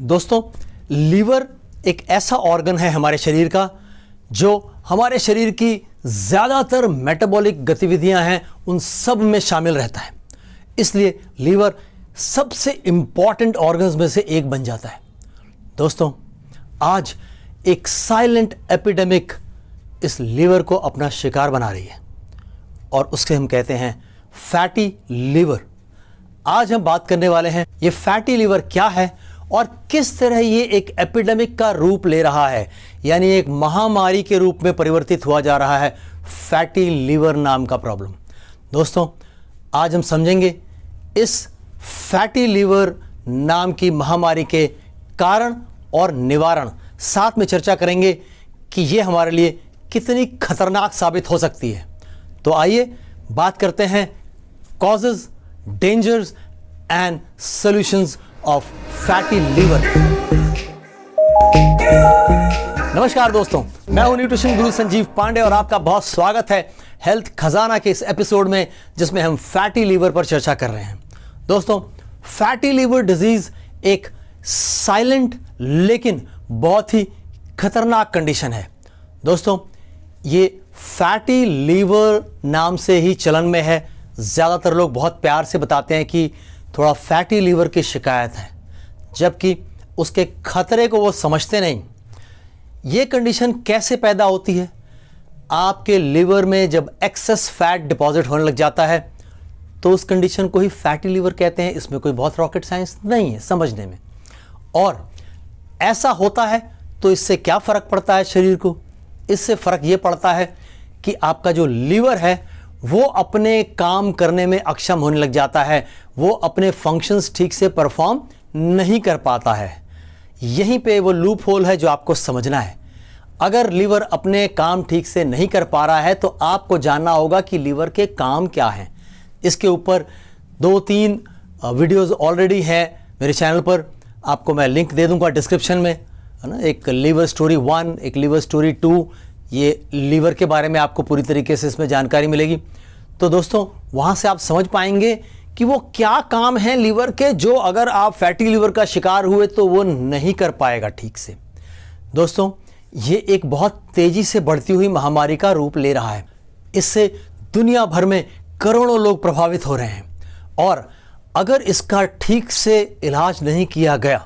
दोस्तों, लीवर एक ऐसा ऑर्गन है हमारे शरीर का जो हमारे शरीर की ज़्यादातर मेटाबॉलिक गतिविधियां हैं उन सब में शामिल रहता है। इसलिए लीवर सबसे इम्पॉर्टेंट ऑर्गन्स में से एक बन जाता है। दोस्तों, आज एक साइलेंट एपिडेमिक इस लीवर को अपना शिकार बना रही है और उसके हम कहते हैं फैटी लीवर। आज हम बात करने वाले हैं ये फैटी लीवर क्या है और किस तरह ये एक एपिडेमिक का रूप ले रहा है, यानी एक महामारी के रूप में परिवर्तित हुआ जा रहा है फैटी लीवर नाम का प्रॉब्लम। दोस्तों, आज हम समझेंगे इस फैटी लीवर नाम की महामारी के कारण और निवारण, साथ में चर्चा करेंगे कि ये हमारे लिए कितनी खतरनाक साबित हो सकती है। तो आइए बात करते हैं causes, dangers and solutions of fatty liver. नमस्कार दोस्तों, मैं हूं न्यूट्रिशन गुरु संजीव पांडे और आपका बहुत स्वागत है हेल्थ खजाना के इस एपिसोड में, जिसमें हम फैटी लीवर पर चर्चा कर रहे हैं। दोस्तों, फैटी लीवर डिजीज एक साइलेंट लेकिन बहुत ही खतरनाक कंडीशन है। दोस्तों, ये फैटी लीवर नाम से ही चलन में है। ज़्यादातर लोग बहुत प्यार से बताते हैं कि थोड़ा फैटी लीवर की शिकायत है, जबकि उसके खतरे को वो समझते नहीं। ये कंडीशन कैसे पैदा होती है? आपके लिवर में जब एक्सेस फैट डिपॉजिट होने लग जाता है तो उस कंडीशन को ही फैटी लीवर कहते हैं। इसमें कोई बहुत रॉकेट साइंस नहीं है समझने में। और ऐसा होता है तो इससे क्या फ़र्क पड़ता है शरीर को? इससे फ़र्क ये पड़ता है कि आपका जो लीवर है वो अपने काम करने में अक्षम होने लग जाता है, वो अपने फंक्शंस ठीक से परफॉर्म नहीं कर पाता है। यहीं पे वो लूप होल है जो आपको समझना है। अगर लीवर अपने काम ठीक से नहीं कर पा रहा है तो आपको जानना होगा कि लीवर के काम क्या हैं। इसके ऊपर 2-3 वीडियोस ऑलरेडी हैं मेरे चैनल पर, आपको मैं लिंक दे दूंगा डिस्क्रिप्शन में, है ना। एक लीवर स्टोरी 1, एक लीवर स्टोरी 2, ये लीवर के बारे में आपको पूरी तरीके से इसमें जानकारी मिलेगी। तो दोस्तों, वहाँ से आप समझ पाएंगे कि वो क्या काम है लीवर के, जो अगर आप फैटी लीवर का शिकार हुए तो वो नहीं कर पाएगा ठीक से। दोस्तों, ये एक बहुत तेज़ी से बढ़ती हुई महामारी का रूप ले रहा है। इससे दुनिया भर में करोड़ों लोग प्रभावित हो रहे हैं और अगर इसका ठीक से इलाज नहीं किया गया,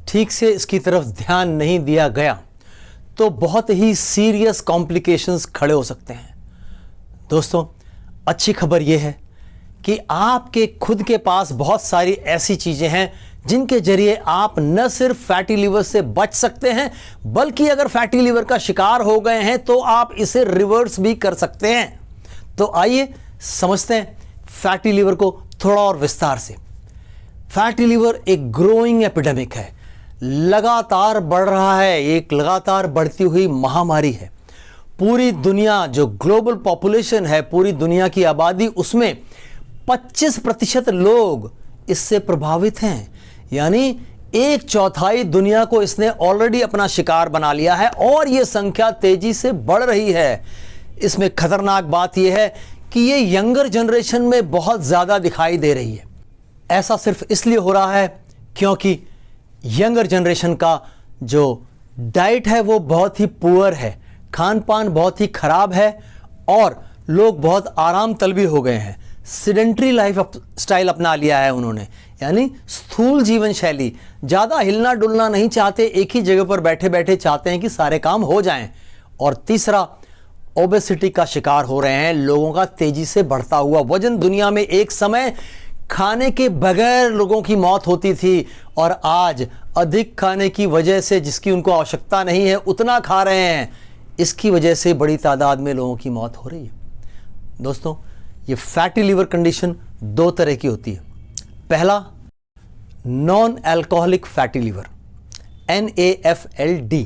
ठीक से इसकी तरफ ध्यान नहीं दिया गया, तो बहुत ही सीरियस कॉम्प्लिकेशंस खड़े हो सकते हैं। दोस्तों, अच्छी खबर यह है कि आपके खुद के पास बहुत सारी ऐसी चीज़ें हैं जिनके जरिए आप न सिर्फ फैटी लीवर से बच सकते हैं, बल्कि अगर फैटी लीवर का शिकार हो गए हैं तो आप इसे रिवर्स भी कर सकते हैं। तो आइए समझते हैं फैटी लीवर को थोड़ा और विस्तार से। फैटी लीवर एक ग्रोइंग एपिडेमिक है, लगातार बढ़ रहा है, एक लगातार बढ़ती हुई महामारी है। पूरी दुनिया, जो ग्लोबल पॉपुलेशन है, पूरी दुनिया की आबादी, उसमें 25% लोग इससे प्रभावित हैं। यानी 1/4 दुनिया को इसने ऑलरेडी अपना शिकार बना लिया है और यह संख्या तेजी से बढ़ रही है। इसमें खतरनाक बात यह है कि ये यंगर जनरेशन में बहुत ज़्यादा दिखाई दे रही है। ऐसा सिर्फ इसलिए हो रहा है क्योंकि यंगर जनरेशन का जो डाइट है वो बहुत ही पुअर है, खान पान बहुत ही खराब है और लोग बहुत आराम तलबी हो गए हैं। सिडेंट्री लाइफ स्टाइल अपना लिया है उन्होंने, यानी स्थूल जीवन शैली। ज़्यादा हिलना डुलना नहीं चाहते, एक ही जगह पर बैठे बैठे चाहते हैं कि सारे काम हो जाएं। और तीसरा, ओबेसिटी का शिकार हो रहे हैं। लोगों का तेजी से बढ़ता हुआ वजन। दुनिया में एक समय खाने के बगैर लोगों की मौत होती थी और आज अधिक खाने की वजह से, जिसकी उनको आवश्यकता नहीं है उतना खा रहे हैं, इसकी वजह से बड़ी तादाद में लोगों की मौत हो रही है। दोस्तों, ये फैटी लीवर कंडीशन 2 तरह की होती है। पहला, non alcoholic fatty liver, NAFLD,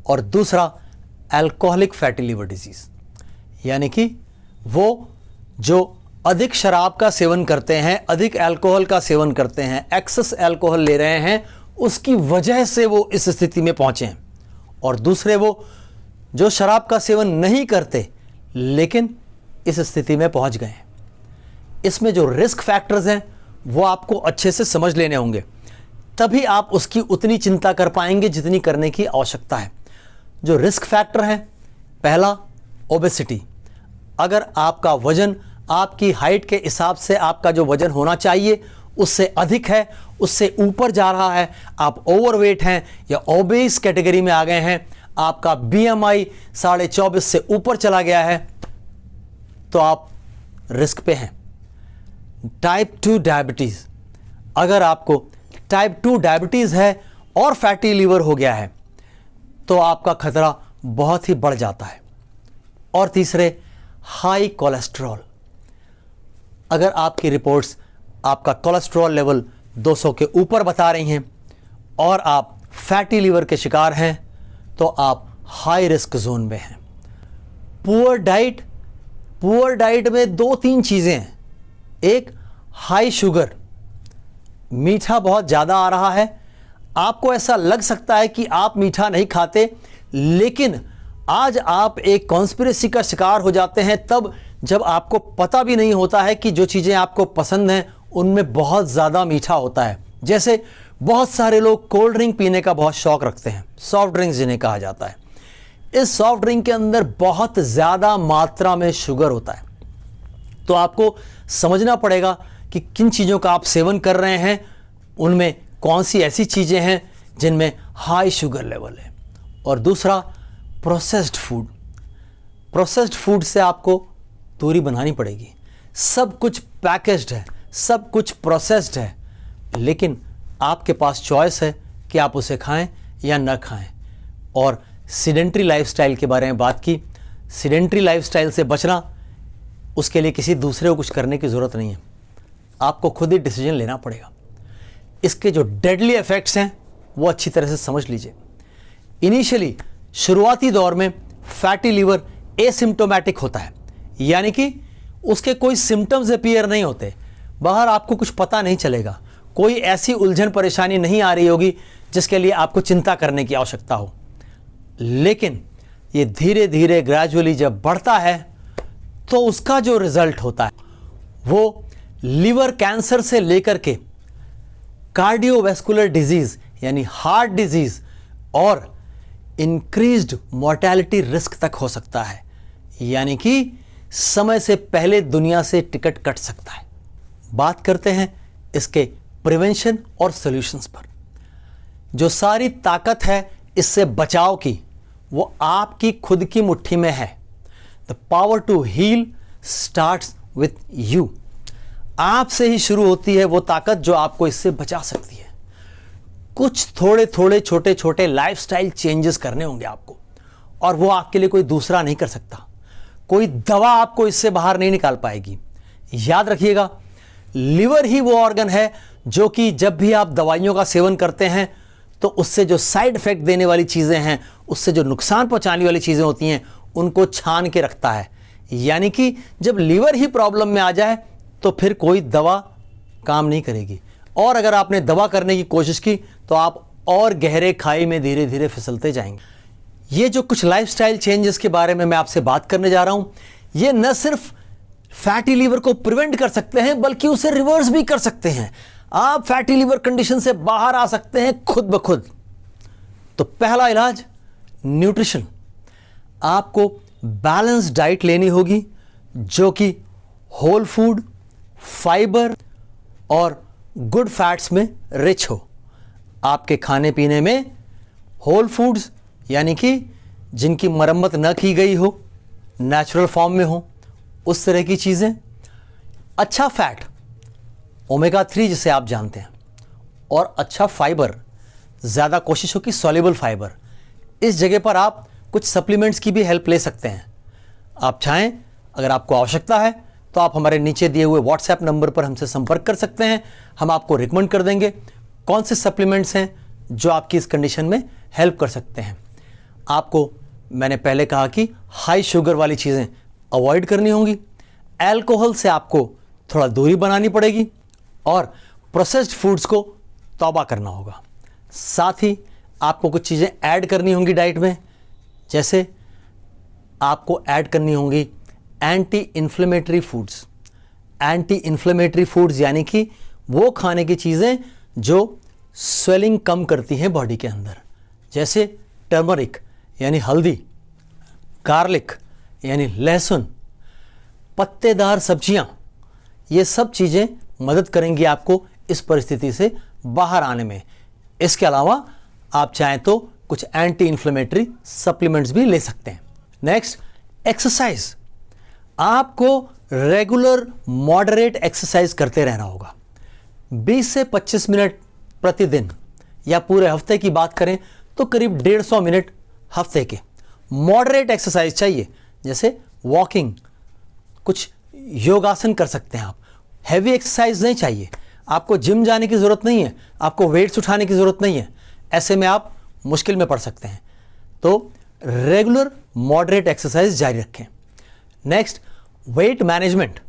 और दूसरा अल्कोहलिक फैटी लीवर डिजीज, यानी कि वो जो अधिक शराब का सेवन करते हैं, अधिक अल्कोहल का सेवन करते हैं, एक्सेस अल्कोहल ले रहे हैं, उसकी वजह से वो इस स्थिति में पहुंचे हैं। और दूसरे, वो जो शराब का सेवन नहीं करते लेकिन इस स्थिति में पहुंच गए हैं। इसमें जो रिस्क फैक्टर्स हैं वो आपको अच्छे से समझ लेने होंगे। तभी आप उसकी उतनी चिंता कर पाएंगे जितनी करने की आवश्यकता है। जो रिस्क फैक्टर है, पहला ओबेसिटी। अगर आपका वजन आपकी हाइट के हिसाब से आपका जो वजन होना चाहिए उससे अधिक है, उससे ऊपर जा रहा है, आप ओवरवेट हैं या ओबेस कैटेगरी में आ गए हैं, आपका BMI 24.5 से ऊपर चला गया है, तो आप रिस्क पे हैं। Type 2 diabetes. अगर आपको टाइप 2 डायबिटीज है और फैटी लीवर हो गया है तो आपका खतरा बहुत ही बढ़ जाता है। और तीसरे, हाई कोलेस्ट्रॉल। अगर आपकी रिपोर्ट्स आपका कोलेस्ट्रॉल लेवल 200 के ऊपर बता रही हैं और आप फैटी लीवर के शिकार हैं तो आप हाई रिस्क जोन में हैं। पुअर डाइट में 2-3 चीज़ें हैं। एक, हाई शुगर, मीठा बहुत ज़्यादा आ रहा है। आपको ऐसा लग सकता है कि आप मीठा नहीं खाते, लेकिन आज आप एक कॉन्स्पिरेसी का शिकार हो जाते हैं तब जब आपको पता भी नहीं होता है कि जो चीज़ें आपको पसंद हैं उनमें बहुत ज़्यादा मीठा होता है। जैसे बहुत सारे लोग कोल्ड ड्रिंक पीने का बहुत शौक रखते हैं, सॉफ्ट ड्रिंक्स जिन्हें कहा जाता है। इस सॉफ्ट ड्रिंक के अंदर बहुत ज़्यादा मात्रा में शुगर होता है। तो आपको समझना पड़ेगा कि किन चीज़ों का आप सेवन कर रहे हैं, उनमें कौन सी ऐसी चीज़ें हैं जिनमें हाई शुगर लेवल है। और दूसरा, प्रोसेस्ड फूड से आपको दूरी बनानी पड़ेगी। सब कुछ पैकेज्ड है, सब कुछ प्रोसेस्ड है, लेकिन आपके पास चॉइस है कि आप उसे खाएं या न खाएं। और सीडेंट्री लाइफस्टाइल के बारे में बात की। सीडेंट्री लाइफस्टाइल से बचना, उसके लिए किसी दूसरे को कुछ करने की ज़रूरत नहीं है, आपको खुद ही डिसीजन लेना पड़ेगा। इसके जो डेडली इफेक्ट्स हैं वो अच्छी तरह से समझ लीजिए। इनिशियली, शुरुआती दौर में फैटी लीवर एसिम्प्टोमेटिक होता है, यानी कि उसके कोई सिम्टम्स अपीयर नहीं होते, बाहर आपको कुछ पता नहीं चलेगा, कोई ऐसी उलझन परेशानी नहीं आ रही होगी जिसके लिए आपको चिंता करने की आवश्यकता हो। लेकिन ये धीरे धीरे ग्रेजुअली जब बढ़ता है तो उसका जो रिजल्ट होता है वो लीवर कैंसर से लेकर के कार्डियोवैस्कुलर डिजीज यानी हार्ट डिजीज और इंक्रीज्ड मोर्टेलिटी रिस्क तक हो सकता है, यानी कि समय से पहले दुनिया से टिकट कट सकता है। बात करते हैं इसके प्रिवेंशन और सॉल्यूशंस पर। जो सारी ताकत है इससे बचाव की वो आपकी खुद की मुट्ठी में है। The power to heal starts with you. आपसे ही शुरू होती है वो ताकत जो आपको इससे बचा सकती है। कुछ थोड़े थोड़े छोटे छोटे लाइफस्टाइल चेंजेस करने होंगे आपको, और वो आपके लिए कोई दूसरा नहीं कर सकता। कोई दवा आपको इससे बाहर नहीं निकाल पाएगी। याद रखिएगा, लिवर ही वो ऑर्गन है जो कि जब भी आप दवाइयों का सेवन करते हैं तो उससे जो साइड इफेक्ट देने वाली चीज़ें हैं, उससे जो नुकसान पहुंचाने वाली चीज़ें होती हैं, उनको छान के रखता है। यानी कि जब लिवर ही प्रॉब्लम में आ जाए तो फिर कोई दवा काम नहीं करेगी, और अगर आपने दवा करने की कोशिश की तो आप और गहरे खाई में धीरे धीरे फिसलते जाएंगे। ये जो कुछ लाइफस्टाइल चेंजेस के बारे में मैं आपसे बात करने जा रहा हूं, ये न सिर्फ फैटी लीवर को प्रिवेंट कर सकते हैं बल्कि उसे रिवर्स भी कर सकते हैं। आप फैटी लीवर कंडीशन से बाहर आ सकते हैं खुद ब खुद। तो पहला इलाज, न्यूट्रिशन। आपको बैलेंस डाइट लेनी होगी जो कि होल फूड, फाइबर और गुड फैट्स में रिच हो। आपके खाने पीने में होल फूड्स यानी कि जिनकी मरम्मत न की गई हो, नेचुरल फॉर्म में हो, उस तरह की चीज़ें। अच्छा फैट, ओमेगा 3 जिसे आप जानते हैं, और अच्छा फाइबर, ज़्यादा कोशिश हो कि सॉल्युबल फाइबर। इस जगह पर आप कुछ सप्लीमेंट्स की भी हेल्प ले सकते हैं। आप चाहें, अगर आपको आवश्यकता है तो आप हमारे नीचे दिए हुए व्हाट्सएप नंबर पर हमसे संपर्क कर सकते हैं। हम आपको रिकमेंड कर देंगे कौन से सप्लीमेंट्स हैं जो आपकी इस कंडीशन में हेल्प कर सकते हैं। आपको मैंने पहले कहा कि हाई शुगर वाली चीज़ें अवॉइड करनी होंगी, अल्कोहल से आपको थोड़ा दूरी बनानी पड़ेगी, और प्रोसेस्ड फूड्स को तौबा करना होगा। साथ ही आपको कुछ चीज़ें ऐड करनी होंगी डाइट में, जैसे आपको ऐड करनी होंगी anti inflammatory foods. Anti inflammatory foods यानी कि वो खाने की चीज़ें जो स्वेलिंग कम करती हैं बॉडी के अंदर, जैसे टर्मरिक यानी हल्दी, गार्लिक यानी लहसुन, पत्तेदार सब्जियां, ये सब चीज़ें मदद करेंगी आपको इस परिस्थिति से बाहर आने में। इसके अलावा आप चाहें तो कुछ एंटी इन्फ्लेमेटरी सप्लीमेंट्स भी ले सकते हैं। Next, exercise. आपको रेगुलर मॉडरेट एक्सरसाइज करते रहना होगा। 20 से 25 मिनट प्रतिदिन, या पूरे हफ्ते की बात करें तो करीब 150 मिनट हफ्ते के मॉडरेट एक्सरसाइज चाहिए, जैसे वॉकिंग, कुछ योगासन कर सकते हैं आप। हैवी एक्सरसाइज नहीं चाहिए, आपको जिम जाने की ज़रूरत नहीं है, आपको वेट्स उठाने की ज़रूरत नहीं है, ऐसे में आप मुश्किल में पड़ सकते हैं। तो रेगुलर मॉडरेट एक्सरसाइज जारी रखें। Next, weight management.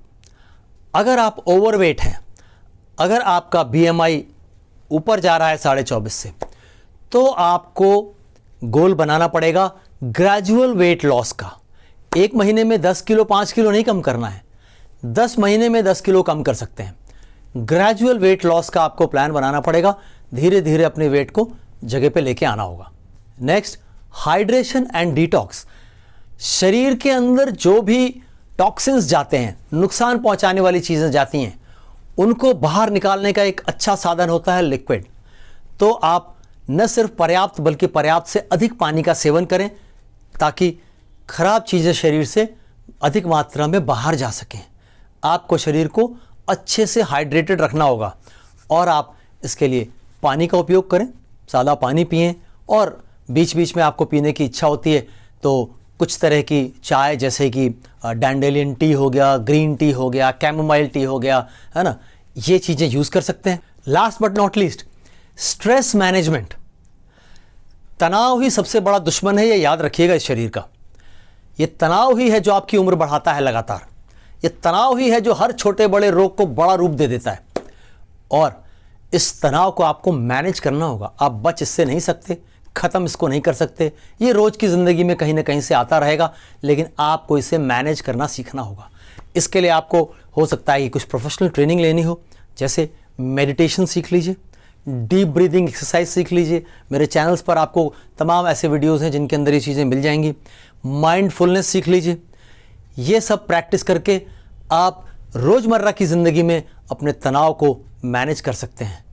अगर आप ओवरवेट हैं, अगर आपका BMI ऊपर जा रहा है 24.5 से, तो आपको गोल बनाना पड़ेगा ग्रेजुअल वेट लॉस का। 1 महीने में 10 किलो 5 किलो नहीं कम करना है, 10 महीने में 10 किलो कम कर सकते हैं। ग्रेजुअल वेट लॉस का आपको प्लान बनाना पड़ेगा, धीरे धीरे अपने वेट को जगह पे लेके आना होगा। Next, hydration and detox. शरीर के अंदर जो भी टॉक्सिन्स जाते हैं, नुकसान पहुंचाने वाली चीज़ें जाती हैं, उनको बाहर निकालने का एक अच्छा साधन होता है लिक्विड। तो आप न सिर्फ पर्याप्त बल्कि पर्याप्त से अधिक पानी का सेवन करें, ताकि खराब चीज़ें शरीर से अधिक मात्रा में बाहर जा सकें। आपको शरीर को अच्छे से हाइड्रेटेड रखना होगा, और आप इसके लिए पानी का उपयोग करें, सादा पानी पिएं, और बीच बीच में आपको पीने की इच्छा होती है तो कुछ तरह की चाय, जैसे कि डैंडेलियन टी हो गया, ग्रीन टी हो गया, कैमोमाइल टी हो गया, है ना, ये चीज़ें यूज़ कर सकते हैं। Last but not least, stress management. तनाव ही सबसे बड़ा दुश्मन है, ये याद रखिएगा इस शरीर का। ये तनाव ही है जो आपकी उम्र बढ़ाता है लगातार। ये तनाव ही है जो हर छोटे बड़े रोग को बड़ा रूप दे देता है, और इस तनाव को आपको मैनेज करना होगा। आप बच इससे नहीं सकते, ख़त्म इसको नहीं कर सकते। ये रोज़ की ज़िंदगी में कहीं ना कहीं से आता रहेगा, लेकिन आपको इसे मैनेज करना सीखना होगा। इसके लिए आपको हो सकता है कि कुछ प्रोफेशनल ट्रेनिंग लेनी हो, जैसे मेडिटेशन सीख लीजिए, डीप ब्रीदिंग एक्सरसाइज सीख लीजिए। मेरे चैनल्स पर आपको तमाम ऐसे वीडियोज़ हैं जिनके अंदर ये चीज़ें मिल जाएंगी। माइंडफुलनेस सीख लीजिए। ये सब प्रैक्टिस करके आप रोज़मर्रा की ज़िंदगी में अपने तनाव को मैनेज कर सकते हैं।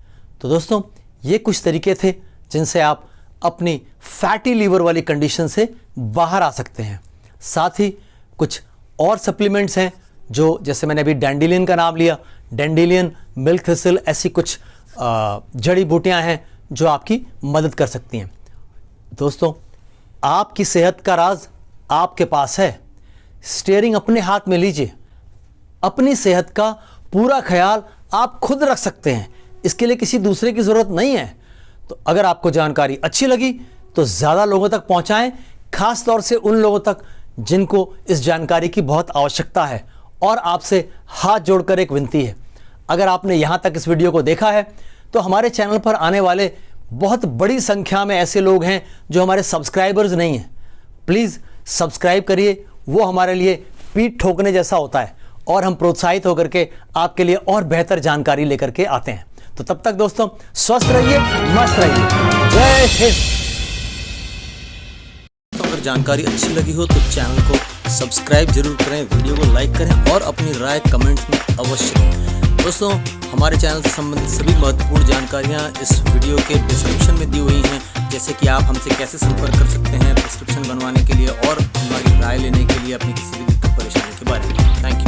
तो दोस्तों, ये कुछ तरीके थे जिनसे आप अपनी फैटी लीवर वाली कंडीशन से बाहर आ सकते हैं। साथ ही कुछ और सप्लीमेंट्स हैं जो, जैसे मैंने अभी डैंडेलियन का नाम लिया, डैंडेलियन, मिल्क थिसल, ऐसी कुछ जड़ी बूटियां हैं जो आपकी मदद कर सकती हैं। दोस्तों, आपकी सेहत का राज आपके पास है। स्टीयरिंग अपने हाथ में लीजिए। अपनी सेहत का पूरा ख्याल आप खुद रख सकते हैं, इसके लिए किसी दूसरे की ज़रूरत नहीं है। तो अगर आपको जानकारी अच्छी लगी तो ज़्यादा लोगों तक पहुंचाएं, खास तौर से उन लोगों तक जिनको इस जानकारी की बहुत आवश्यकता है। और आपसे हाथ जोड़कर एक विनती है, अगर आपने यहाँ तक इस वीडियो को देखा है तो हमारे चैनल पर आने वाले बहुत बड़ी संख्या में ऐसे लोग हैं जो हमारे सब्सक्राइबर्स नहीं हैं। प्लीज़ सब्सक्राइब करिए, वो हमारे लिए पीठ ठोकने जैसा होता है, और हम प्रोत्साहित होकर के आपके लिए और बेहतर जानकारी लेकर के आते हैं। तो तब तक दोस्तों, स्वस्थ रहिए, मस्त रहिए। जय हिंद। अगर जानकारी अच्छी लगी हो तो चैनल को सब्सक्राइब जरूर करें, वीडियो को लाइक करें, और अपनी राय कमेंट्स में अवश्य दें। दोस्तों, हमारे चैनल से संबंधित सभी महत्वपूर्ण जानकारियाँ इस वीडियो के डिस्क्रिप्शन में दी हुई हैं, जैसे कि आप हमसे कैसे संपर्क कर सकते हैं प्रिस्क्रिप्शन बनवाने के लिए, और हमारी राय लेने के लिए अपनी किसी भी दिक्कत परेशानी के बारे में। Thank you.